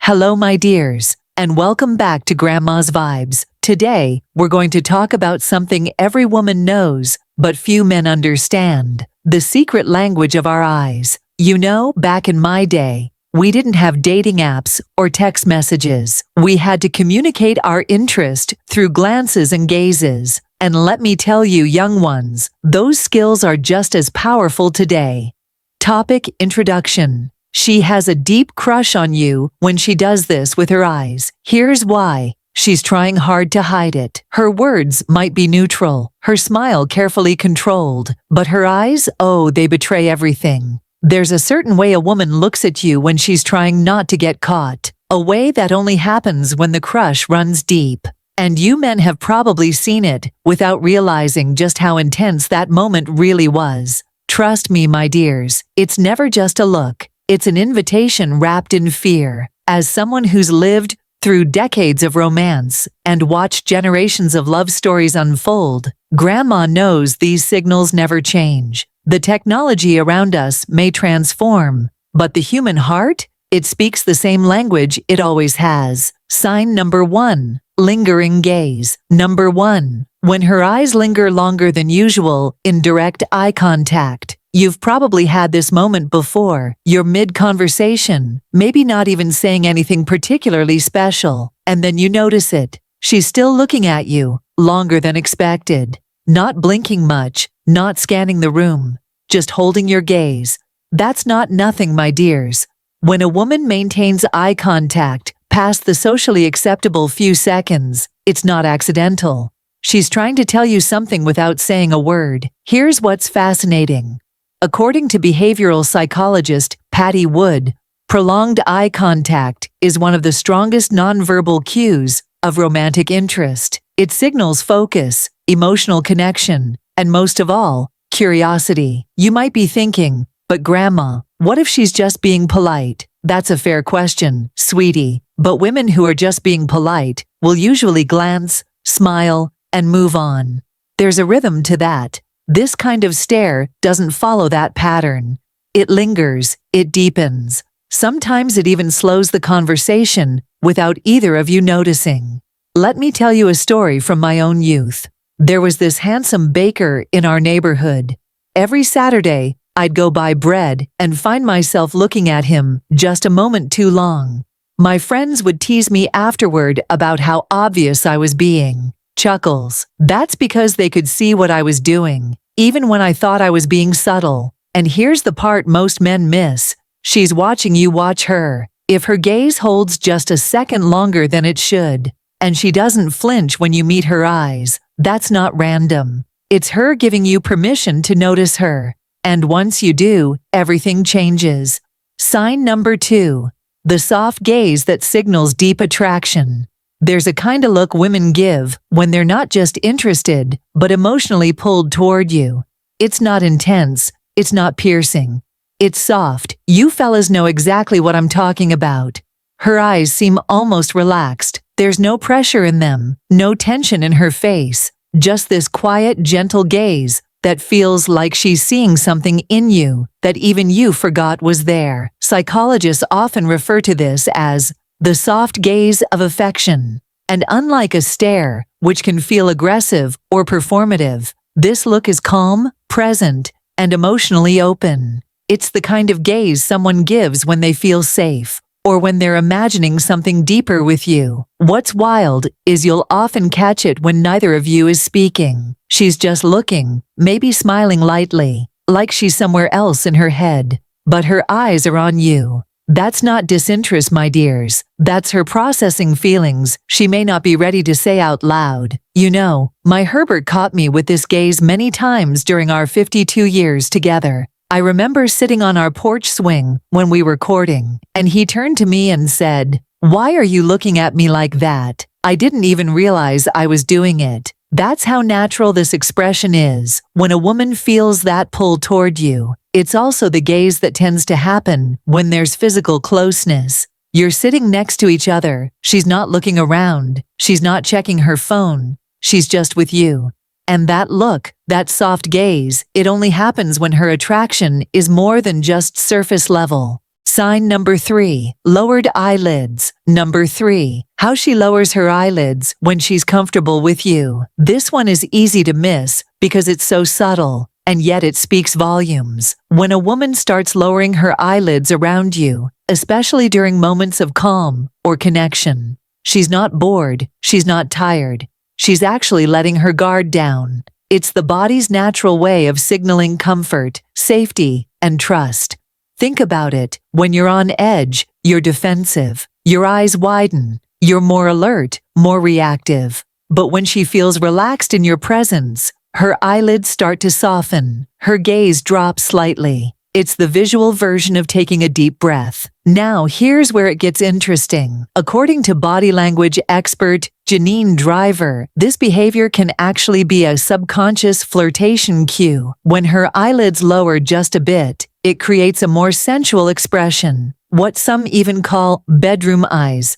Hello, my dears, and welcome back to Grandma's Vibes. Today, we're going to talk about something every woman knows, but few men understand: the secret language of our eyes. You know, back in my day, we didn't have dating apps or text messages. We had to communicate our interest through glances and gazes. And let me tell you, young ones, those skills are just as powerful today. Topic: Introduction. She has a deep crush on you when she does this with her eyes. Here's why. She's trying hard to hide it. Her words might be neutral, her smile carefully controlled, but her eyes, oh, they betray everything. There's a certain way a woman looks at you when she's trying not to get caught, a way that only happens when the crush runs deep. And you men have probably seen it without realizing just how intense that moment really was. Trust me, my dears, it's never just a look. It's an invitation wrapped in fear. As someone who's lived through decades of romance and watched generations of love stories unfold, Grandma knows these signals never change. The technology around us may transform, but the human heart, it speaks the same language it always has. Sign number 1. Lingering gaze. Number 1. When her eyes linger longer than usual in direct eye contact. You've probably had this moment before. You're mid-conversation, maybe not even saying anything particularly special, and then you notice it. She's still looking at you, longer than expected. Not blinking much, not scanning the room, just holding your gaze. That's not nothing, my dears. When a woman maintains eye contact past the socially acceptable few seconds, it's not accidental. She's trying to tell you something without saying a word. Here's what's fascinating. According to behavioral psychologist Patty Wood, prolonged eye contact is one of the strongest nonverbal cues of romantic interest. It signals focus, emotional connection, and most of all, curiosity. You might be thinking, but Grandma, what if she's just being polite? That's a fair question, sweetie, but women who are just being polite will usually glance, smile, and move on. There's a rhythm to that. This kind of stare doesn't follow that pattern. It lingers, it deepens. Sometimes it even slows the conversation without either of you noticing. Let me tell you a story from my own youth. There was this handsome baker in our neighborhood. Every Saturday, I'd go buy bread and find myself looking at him just a moment too long. My friends would tease me afterward about how obvious I was being. Chuckles. That's because they could see what I was doing, even when I thought I was being subtle. And here's the part most men miss. She's watching you watch her. If her gaze holds just a second longer than it should, and she doesn't flinch when you meet her eyes, that's not random. It's her giving you permission to notice her. And once you do, everything changes. Sign number 2. The soft gaze that signals deep attraction. There's a kind of look women give when they're not just interested, but emotionally pulled toward you. It's not intense, it's not piercing. It's soft. You fellas know exactly what I'm talking about. Her eyes seem almost relaxed. There's no pressure in them, no tension in her face, just this quiet, gentle gaze that feels like she's seeing something in you that even you forgot was there. Psychologists often refer to this as the soft gaze of affection. And unlike a stare, which can feel aggressive or performative, this look is calm, present, and emotionally open. It's the kind of gaze someone gives when they feel safe, or when they're imagining something deeper with you. What's wild is you'll often catch it when neither of you is speaking. She's just looking, maybe smiling lightly, like she's somewhere else in her head, but her eyes are on you. That's not disinterest, my dears. That's her processing feelings she may not be ready to say out loud. You know, my Herbert caught me with this gaze many times during our 52 years together. I remember sitting on our porch swing when we were courting, and he turned to me and said, "Why are you looking at me like that?" I didn't even realize I was doing it. That's how natural this expression is. When a woman feels that pull toward you, it's also the gaze that tends to happen when there's physical closeness. You're sitting next to each other. She's not looking around. She's not checking her phone. She's just with you. And that look, that soft gaze, it only happens when her attraction is more than just surface level. Sign number 3, lowered eyelids. Number 3, how she lowers her eyelids when she's comfortable with you. This one is easy to miss because it's so subtle, and yet it speaks volumes. When a woman starts lowering her eyelids around you, especially during moments of calm or connection, she's not bored, she's not tired. She's actually letting her guard down. It's the body's natural way of signaling comfort, safety, and trust. Think about it. When you're on edge, you're defensive. Your eyes widen. You're more alert, more reactive. But when she feels relaxed in your presence, her eyelids start to soften. Her gaze drops slightly. It's the visual version of taking a deep breath. Now, here's where it gets interesting. According to body language expert Janine Driver, this behavior can actually be a subconscious flirtation cue. When her eyelids lower just a bit, it creates a more sensual expression, what some even call bedroom eyes.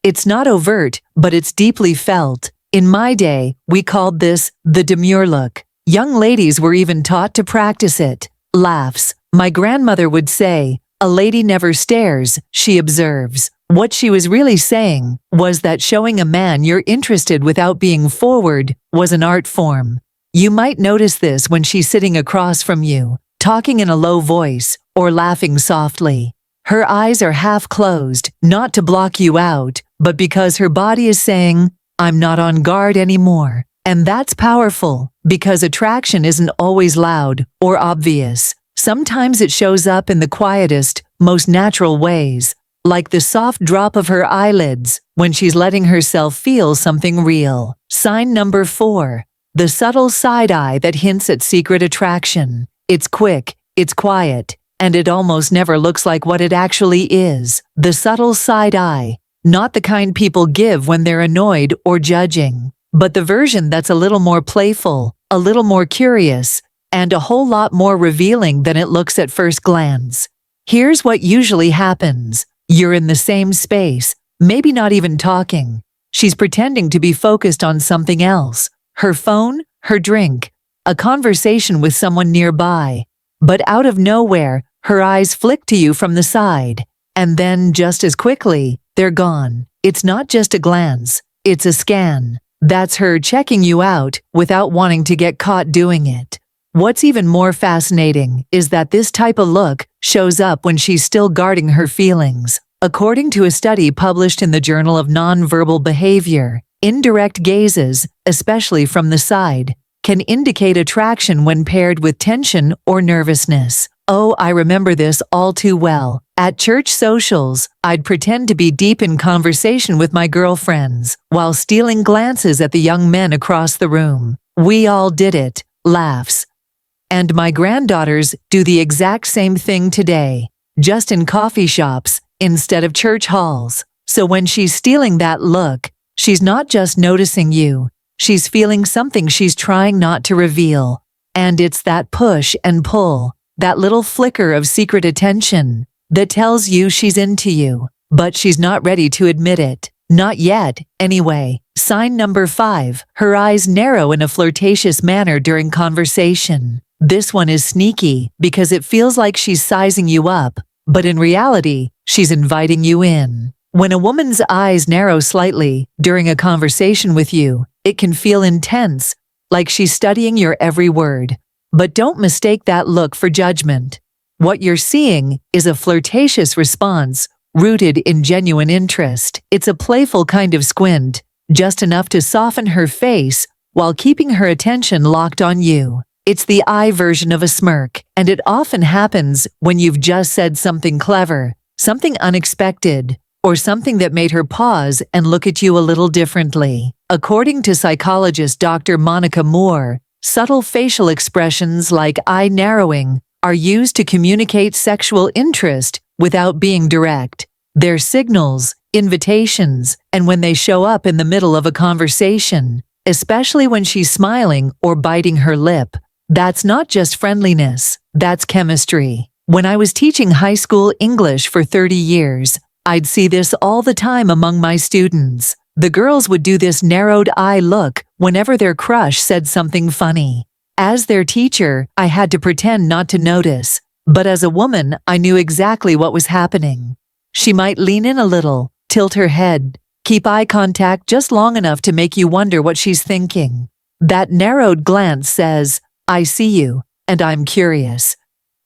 It's not overt, but it's deeply felt. In my day, we called this the demure look. Young ladies were even taught to practice it. Laughs. My grandmother would say, "A lady never stares, she observes." What she was really saying was that showing a man you're interested without being forward was an art form. You might notice this when she's sitting across from you, talking in a low voice, or laughing softly. Her eyes are half closed, not to block you out, but because her body is saying, "I'm not on guard anymore." And that's powerful, because attraction isn't always loud or obvious. Sometimes it shows up in the quietest, most natural ways, like the soft drop of her eyelids when she's letting herself feel something real. Sign number 4, the subtle side eye that hints at secret attraction. It's quick, it's quiet, and it almost never looks like what it actually is. The subtle side eye, not the kind people give when they're annoyed or judging, but the version that's a little more playful, a little more curious, and a whole lot more revealing than it looks at first glance. Here's what usually happens. You're in the same space, maybe not even talking. She's pretending to be focused on something else. Her phone, her drink, a conversation with someone nearby. But out of nowhere, her eyes flick to you from the side. And then, just as quickly, they're gone. It's not just a glance, it's a scan. That's her checking you out without wanting to get caught doing it. What's even more fascinating is that this type of look shows up when she's still guarding her feelings. According to a study published in the Journal of Nonverbal Behavior, indirect gazes, especially from the side, can indicate attraction when paired with tension or nervousness. Oh, I remember this all too well. At church socials, I'd pretend to be deep in conversation with my girlfriends while stealing glances at the young men across the room. We all did it. Laughs. And my granddaughters do the exact same thing today, just in coffee shops instead of church halls. So when she's stealing that look, she's not just noticing you, she's feeling something she's trying not to reveal. And it's that push and pull, that little flicker of secret attention that tells you she's into you, but she's not ready to admit it. Not yet, anyway. Sign number 5, her eyes narrow in a flirtatious manner during conversation. This one is sneaky because it feels like she's sizing you up, but in reality, she's inviting you in. When a woman's eyes narrow slightly during a conversation with you, it can feel intense, like she's studying your every word. But don't mistake that look for judgment. What you're seeing is a flirtatious response rooted in genuine interest. It's a playful kind of squint, just enough to soften her face while keeping her attention locked on you. It's the eye version of a smirk, and it often happens when you've just said something clever, something unexpected, or something that made her pause and look at you a little differently. According to psychologist Dr. Monica Moore, subtle facial expressions like eye narrowing are used to communicate sexual interest without being direct. They're signals, invitations, and when they show up in the middle of a conversation, especially when she's smiling or biting her lip, that's not just friendliness, that's chemistry. When I was teaching high school English for 30 years, I'd see this all the time among my students. The girls would do this narrowed eye look whenever their crush said something funny. As their teacher, I had to pretend not to notice, But as a woman, I knew exactly what was happening. She might lean in a little, tilt her head, keep eye contact just long enough to make you wonder what she's thinking. That narrowed glance says, I see you, and I'm curious.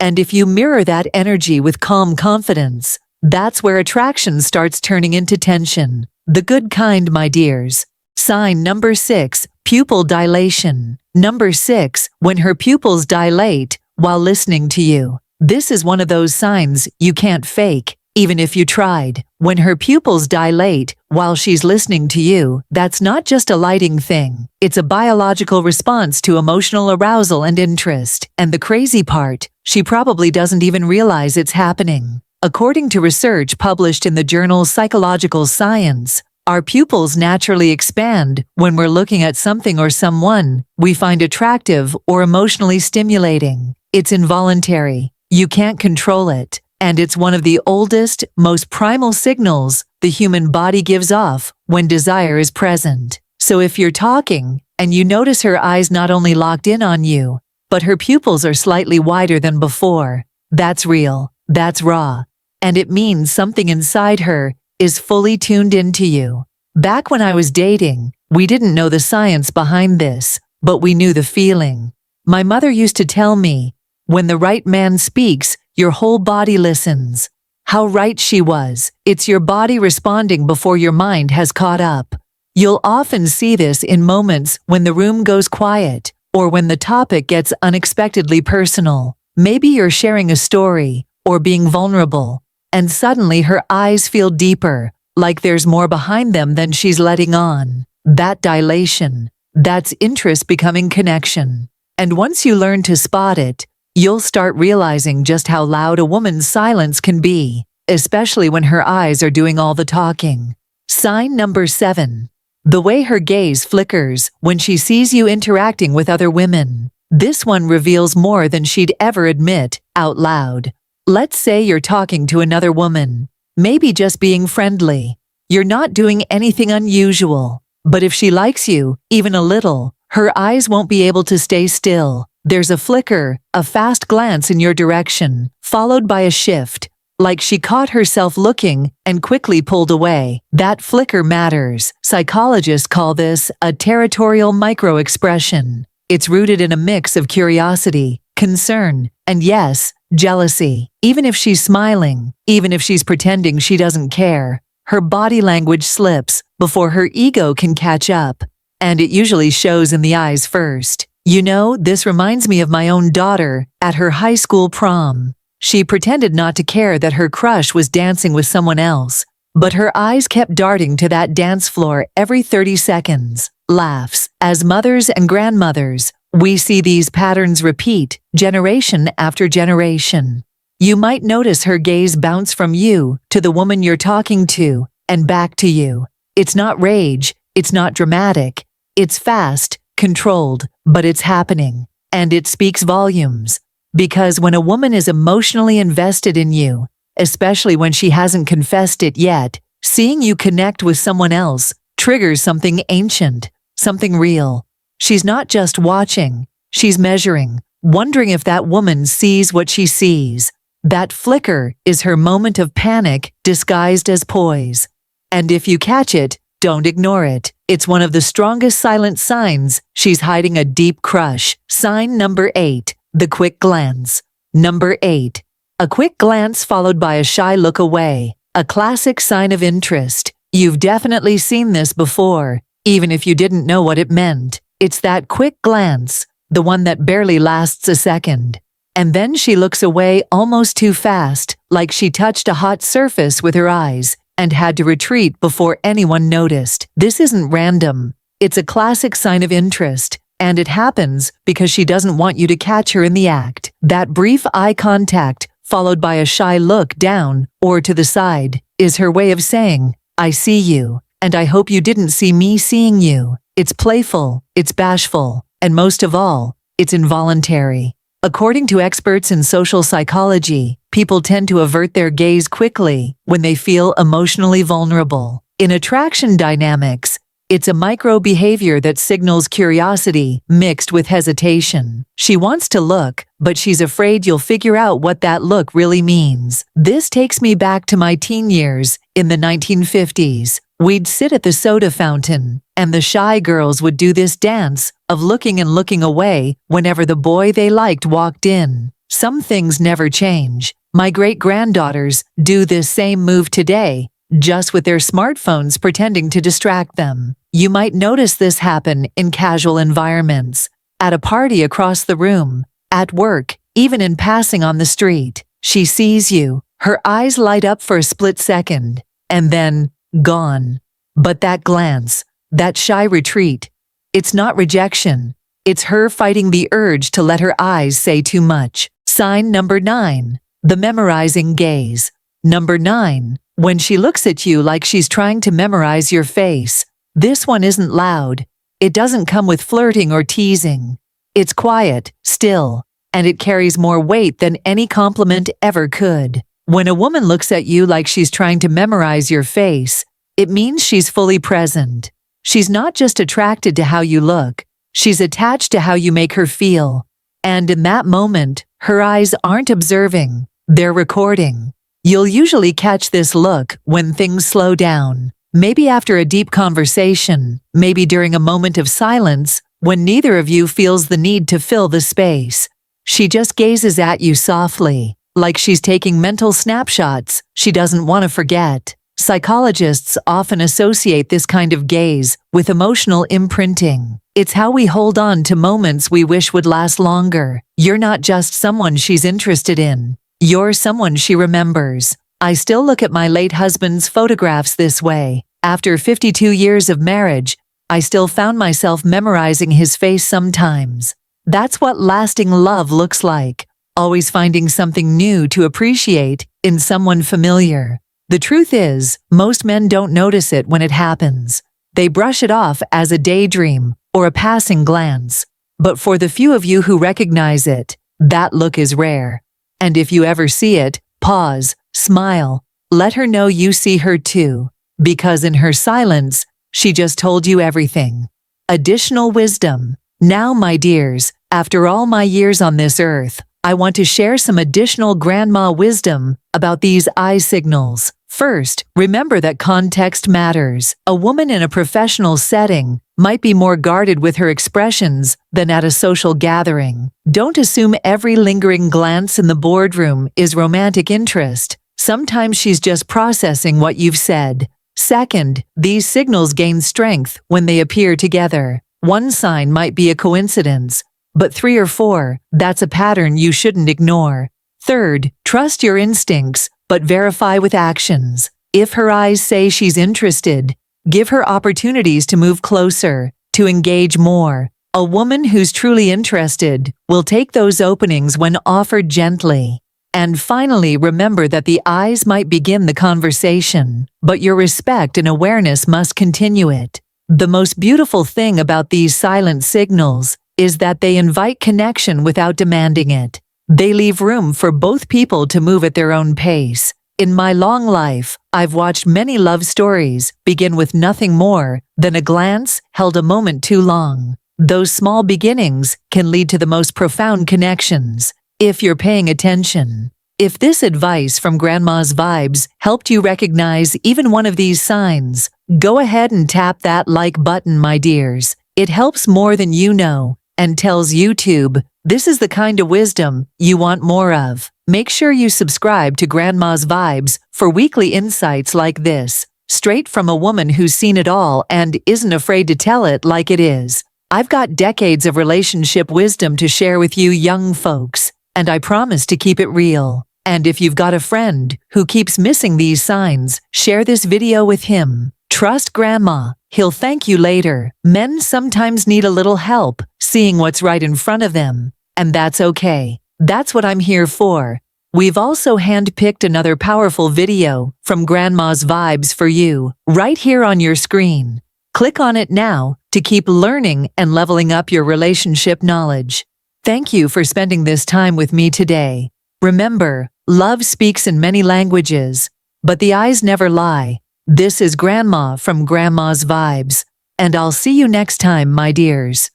And if you mirror that energy with calm confidence, that's where attraction starts turning into tension. The good kind, my dears. Sign number 6, pupil dilation. Number 6, when her pupils dilate while listening to you. This is one of those signs you can't fake, even if you tried. When her pupils dilate while she's listening to you, that's not just a lighting thing. It's a biological response to emotional arousal and interest. And the crazy part, she probably doesn't even realize it's happening. According to research published in the journal Psychological Science, our pupils naturally expand when we're looking at something or someone we find attractive or emotionally stimulating. It's involuntary. You can't control it. And it's one of the oldest, most primal signals the human body gives off when desire is present. So if you're talking and you notice her eyes not only locked in on you, but her pupils are slightly wider than before, that's real, that's raw, and it means something inside her is fully tuned into you. Back when I was dating, we didn't know the science behind this, but we knew the feeling. My mother used to tell me, when the right man speaks, your whole body listens. How right she was. It's your body responding before your mind has caught up. You'll often see this in moments when the room goes quiet, or when the topic gets unexpectedly personal. Maybe you're sharing a story, or being vulnerable, and suddenly her eyes feel deeper, like there's more behind them than she's letting on. That dilation, that's interest becoming connection. And once you learn to spot it, you'll start realizing just how loud a woman's silence can be, especially when her eyes are doing all the talking. Sign number 7. The way her gaze flickers when she sees you interacting with other women. This one reveals more than she'd ever admit out loud. Let's say you're talking to another woman, maybe just being friendly. You're not doing anything unusual, but if she likes you, even a little, her eyes won't be able to stay still. There's a flicker, a fast glance in your direction, followed by a shift, like she caught herself looking and quickly pulled away. That flicker matters. Psychologists call this a territorial micro-expression. It's rooted in a mix of curiosity, concern, and yes, jealousy. Even if she's smiling, even if she's pretending she doesn't care, her body language slips before her ego can catch up. And it usually shows in the eyes first. You know, this reminds me of my own daughter at her high school prom. She pretended not to care that her crush was dancing with someone else, but her eyes kept darting to that dance floor every 30 seconds. Laughs. As mothers and grandmothers, we see these patterns repeat, generation after generation. You might notice her gaze bounce from you to the woman you're talking to, and back to you. It's not rage, it's not dramatic, it's fast, controlled, but it's happening, and it speaks volumes. Because when a woman is emotionally invested in you, especially when she hasn't confessed it yet, seeing you connect with someone else triggers something ancient, something real. She's not just watching, she's measuring, wondering if that woman sees what she sees. That flicker is her moment of panic disguised as poise. And if you catch it, don't ignore it. It's one of the strongest silent signs she's hiding a deep crush. Sign number 8, the quick glance. Number 8, a quick glance followed by a shy look away. A classic sign of interest. You've definitely seen this before, even if you didn't know what it meant. It's that quick glance, the one that barely lasts a second. And then she looks away almost too fast, like she touched a hot surface with her eyes and had to retreat before anyone noticed. This isn't random. It's a classic sign of interest, and it happens because she doesn't want you to catch her in the act. That brief eye contact, followed by a shy look down or to the side, is her way of saying, I see you, and I hope you didn't see me seeing you. It's playful, it's bashful, and most of all, it's involuntary. According to experts in social psychology, people tend to avert their gaze quickly when they feel emotionally vulnerable. In attraction dynamics, It's a micro behavior that signals curiosity mixed with hesitation. She wants to look, but she's afraid you'll figure out what that look really means. This takes me back to my teen years in the 1950s. We'd sit at the soda fountain, and the shy girls would do this dance of looking and looking away whenever the boy they liked walked in. Some things never change. My great-granddaughters do this same move today, just with their smartphones pretending to distract them. You might notice this happen in casual environments, at a party across the room, at work, even in passing on the street. She sees you, her eyes light up for a split second, and then, gone. But that glance, that shy retreat, it's not rejection. It's her fighting the urge to let her eyes say too much. Sign number 9. The memorizing gaze. Number 9. When she looks at you like she's trying to memorize your face. This one isn't loud. It doesn't come with flirting or teasing. It's quiet, still, and it carries more weight than any compliment ever could. When a woman looks at you like she's trying to memorize your face, it means she's fully present. She's not just attracted to how you look, she's attached to how you make her feel. And in that moment, her eyes aren't observing, they're recording. You'll usually catch this look when things slow down. Maybe after a deep conversation, maybe during a moment of silence, when neither of you feels the need to fill the space. She just gazes at you softly, like she's taking mental snapshots she doesn't want to forget. Psychologists often associate this kind of gaze with emotional imprinting. It's how we hold on to moments we wish would last longer. You're not just someone she's interested in. You're someone she remembers. I still look at my late husband's photographs this way. After 52 years of marriage, I still found myself memorizing his face sometimes. That's what lasting love looks like. Always finding something new to appreciate in someone familiar. The truth is, most men don't notice it when it happens. They brush it off as a daydream or a passing glance. But for the few of you who recognize it, that look is rare. And if you ever see it, pause, smile, let her know you see her too. Because in her silence, she just told you everything. Additional wisdom. Now, my dears, after all my years on this earth, I want to share some additional grandma wisdom about these eye signals. First, remember that context matters. A woman in a professional setting might be more guarded with her expressions than at a social gathering. Don't assume every lingering glance in the boardroom is romantic interest. Sometimes she's just processing what you've said. Second, these signals gain strength when they appear together. One sign might be a coincidence, but 3 or 4, that's a pattern you shouldn't ignore. Third, trust your instincts, but verify with actions. If her eyes say she's interested, give her opportunities to move closer, to engage more. A woman who's truly interested will take those openings when offered gently. And finally, remember that the eyes might begin the conversation, but your respect and awareness must continue it. The most beautiful thing about these silent signals is that they invite connection without demanding it. They leave room for both people to move at their own pace. In my long life, I've watched many love stories begin with nothing more than a glance held a moment too long. Those small beginnings can lead to the most profound connections, if you're paying attention. If this advice from Grandma's Vibes helped you recognize even one of these signs, go ahead and tap that like button, my dears. It helps more than you know and tells YouTube this is the kind of wisdom you want more of. Make sure you subscribe to Grandma's Vibes for weekly insights like this, straight from a woman who's seen it all and isn't afraid to tell it like it is. I've got decades of relationship wisdom to share with you young folks, and I promise to keep it real. And if you've got a friend who keeps missing these signs, share this video with him. Trust Grandma, he'll thank you later. Men sometimes need a little help seeing what's right in front of them, and that's okay. That's what I'm here for. We've also handpicked another powerful video from Grandma's Vibes for you, right here on your screen. Click on it now to keep learning and leveling up your relationship knowledge. Thank you for spending this time with me today. Remember, love speaks in many languages, but the eyes never lie. This is Grandma from Grandma's Vibes. And I'll see you next time, my dears.